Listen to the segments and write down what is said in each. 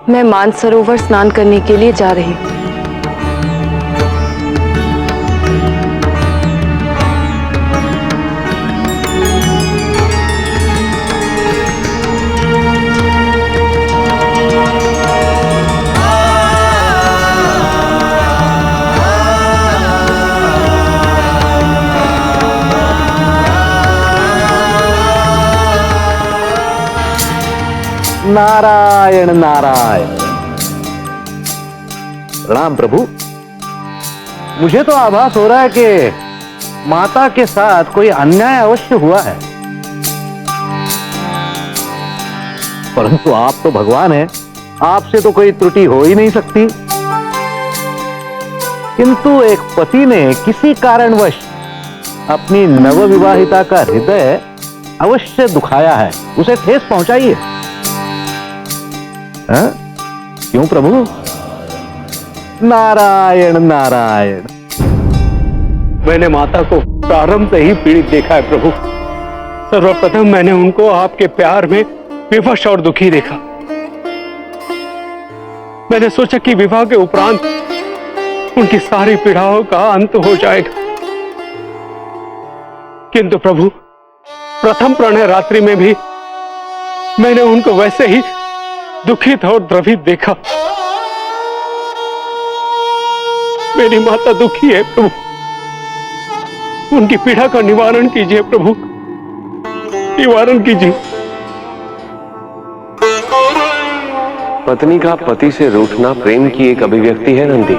मैं मानसरोवर स्नान करने के लिए जा रही हूँ। नारायण नारायण। प्रणाम प्रभु। मुझे तो आभास हो रहा है कि माता के साथ कोई अन्याय अवश्य हुआ है, परंतु आप तो भगवान हैं, आपसे तो कोई त्रुटि हो ही नहीं सकती। किंतु एक पति ने किसी कारणवश अपनी नवविवाहिता का हृदय अवश्य दुखाया है, उसे ठेस पहुंचाइए। क्यों प्रभु? नारायण नारायण। मैंने माता को प्रारंभ से ही पीड़ित देखा है प्रभु। सर्वप्रथम मैंने उनको आपके प्यार में विवश और दुखी देखा। मैंने सोचा कि विवाह के उपरांत उनकी सारी पीड़ाओं का अंत हो जाएगा, किंतु प्रभु प्रथम प्रणय रात्रि में भी मैंने उनको वैसे ही दुखित और द्रवित देखा। मेरी माता दुखी है प्रभु, उनकी पीड़ा का निवारण कीजिए प्रभु, निवारण कीजिए। पत्नी का पति से रूठना प्रेम की एक अभिव्यक्ति है नंदी।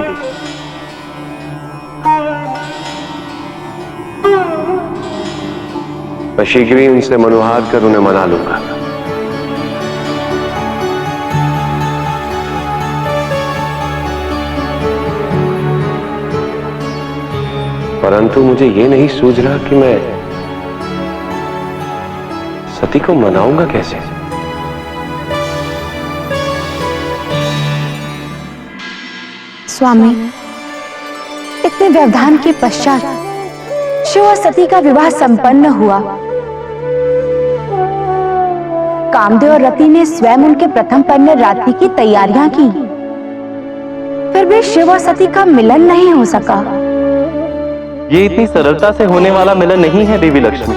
मैं शीघ्र ही उनसे मनुहार कर उन्हें मना लूंगा। परंतु मुझे यह नहीं सूझ रहा कि मैं सती को मनाऊंगा कैसे। स्वामी, इतने व्यवधान के पश्चात शिव और सती का विवाह संपन्न हुआ। कामदेव और रति ने स्वयं उनके प्रथम पन्ने रात्रि की तैयारियां की, फिर भी शिव और सती का मिलन नहीं हो सका। ये इतनी सरलता से होने वाला मिलन नहीं है देवी लक्ष्मी,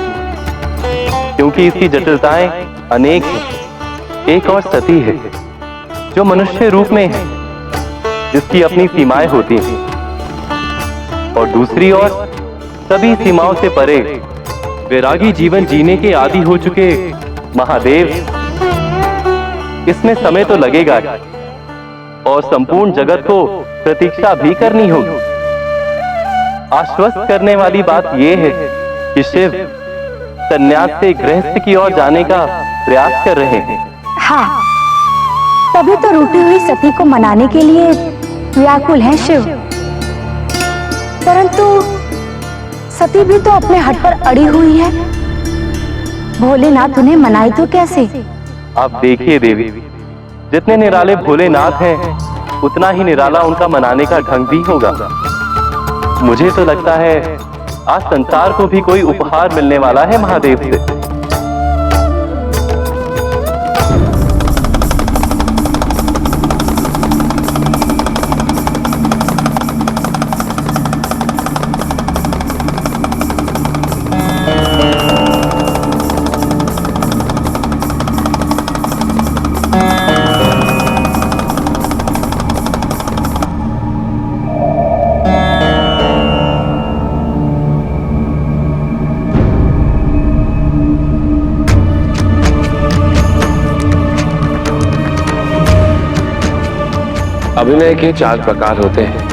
क्योंकि इसकी जटिलताएं अनेक हैं। एक और सती है जो मनुष्य रूप में है, जिसकी अपनी सीमाएं होती हैं, और दूसरी ओर सभी सीमाओं से परे वैरागी जीवन जीने के आदी हो चुके महादेव। इसमें समय तो लगेगा और संपूर्ण जगत को प्रतीक्षा भी करनी होगी। आश्वस्त करने वाली बात यह है कि शिव संन्यास से गृहस्थ की ओर जाने का प्रयास कर रहे हैं। हाँ, तभी तो रूठी हुई सती को मनाने के लिए व्याकुल है शिव। परंतु सती भी तो अपने हट पर अड़ी हुई है, भोलेनाथ उन्हें मनाए तो कैसे? आप देखिए देवी, जितने निराले भोलेनाथ हैं, उतना ही निराला उनका मनाने का ढंग भी होगा। मुझे तो लगता है आज संसार को भी कोई उपहार मिलने वाला है महादेव से। अभिनय के 4 प्रकार होते हैं।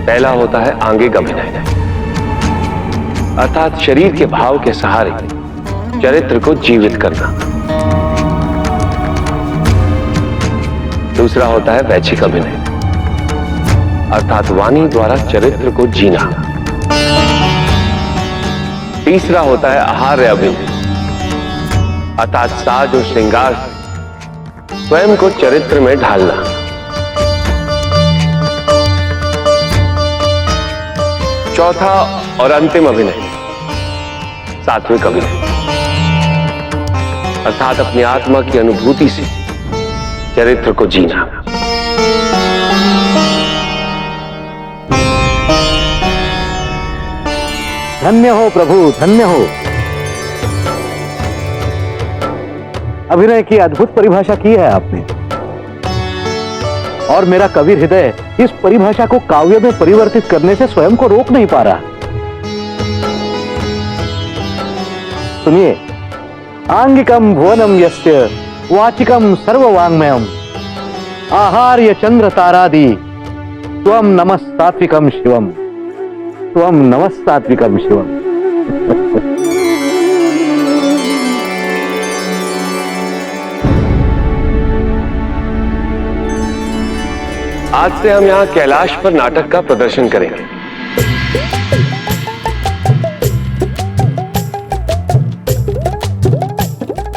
पहला होता है आंगिक अभिनय, अर्थात शरीर के भाव के सहारे चरित्र को जीवित करना। दूसरा होता है वैचिक अभिनय, अर्थात वाणी द्वारा चरित्र को जीना। तीसरा होता है आहार्य अभिनय, अर्थात साज और श्रृंगार स्वयं को चरित्र में ढालना। चौथा और अंतिम अभिनय सात्विक अभिनय, अर्थात अपनी आत्मा की अनुभूति से चरित्र को जीना। धन्य हो प्रभु, धन्य हो। अभिनय की अद्भुत परिभाषा की है आपने, और मेरा कवि हृदय इस परिभाषा को काव्य में परिवर्तित करने से स्वयं को रोक नहीं पा रहा। सुनिए, आंगिकम भुवनम यस्य वाचिकम सर्ववाङ्मयम् आहार्य चंद्र तारादि त्वं नमः सात्विकम शिवम, त्वं नमः सात्विकम शिवम। आज से हम यहाँ कैलाश पर नाटक का प्रदर्शन करेंगे।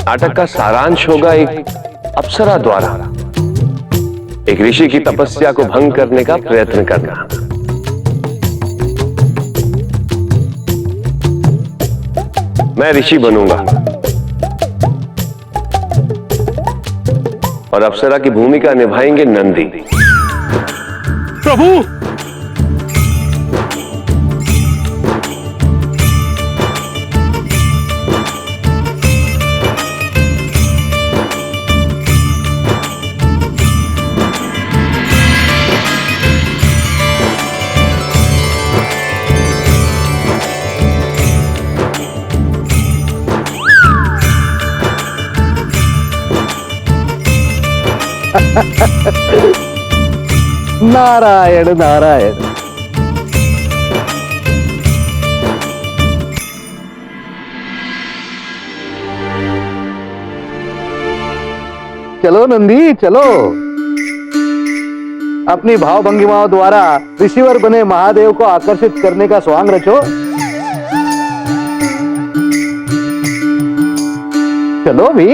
नाटक का सारांश होगा एक अप्सरा द्वारा एक ऋषि की तपस्या को भंग करने का प्रयत्न करना। मैं ऋषि बनूंगा और अप्सरा की भूमिका निभाएंगे नंदी। प्रभु, नारायण नारायण। चलो नंदी चलो, अपनी भाव भंगिमाओं द्वारा ऋषिवर बने महादेव को आकर्षित करने का स्वांग रचो। चलो भी।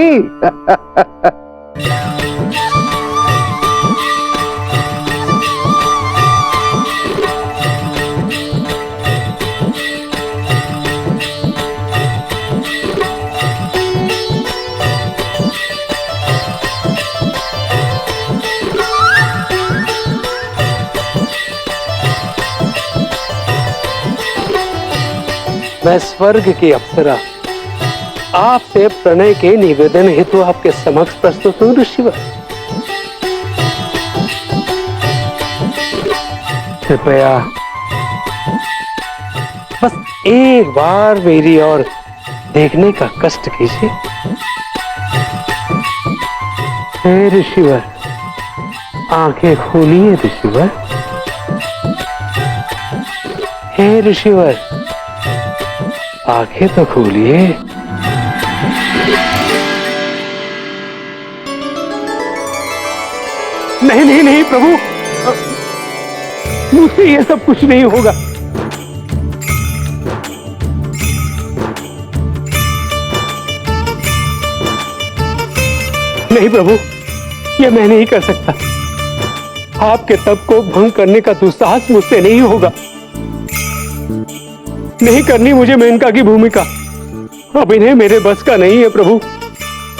मैं स्वर्ग की अप्सरा आपसे प्रणय के निवेदन हेतु आपके समक्ष प्रस्तुत हूं ऋषिवर। कृपया बस एक बार मेरी ओर देखने का कष्ट कीजिए। हे ऋषिवर, आंखें खोलिए ऋषिवर। हे ऋषिवर, आंखें तो खोलिए। नहीं नहीं नहीं प्रभु, मुझसे ये सब कुछ नहीं होगा। नहीं प्रभु, ये मैं नहीं कर सकता। आपके तप को भंग करने का दुस्साहस मुझसे नहीं होगा। नहीं करनी मुझे मेनका की भूमिका। अभिनय मेरे बस का नहीं है प्रभु।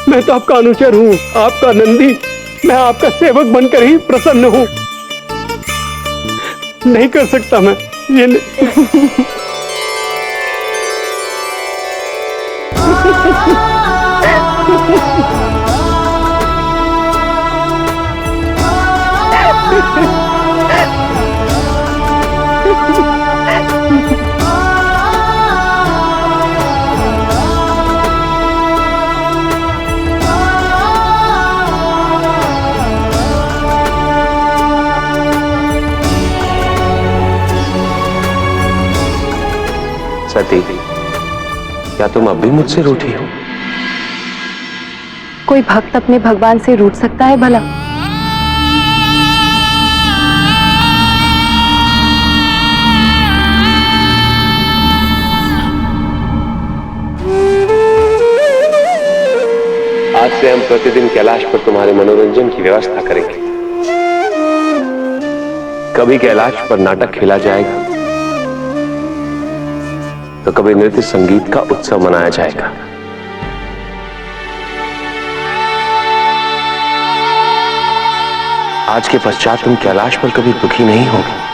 मैं तो आपका अनुचर हूं, आपका नंदी। मैं आपका सेवक बनकर ही प्रसन्न हूं। नहीं कर सकता मैं ये। सती, क्या तुम अब भी मुझसे रूठी हो? कोई भक्त अपने भगवान से रूठ सकता है भला? आज से हम प्रतिदिन कैलाश पर तुम्हारे मनोरंजन की व्यवस्था करेंगे। कभी कैलाश पर नाटक खेला जाएगा तो कभी नृत्य संगीत का उत्सव मनाया जाएगा। आज के पश्चात तुम कैलाश पर कभी दुखी नहीं होगी।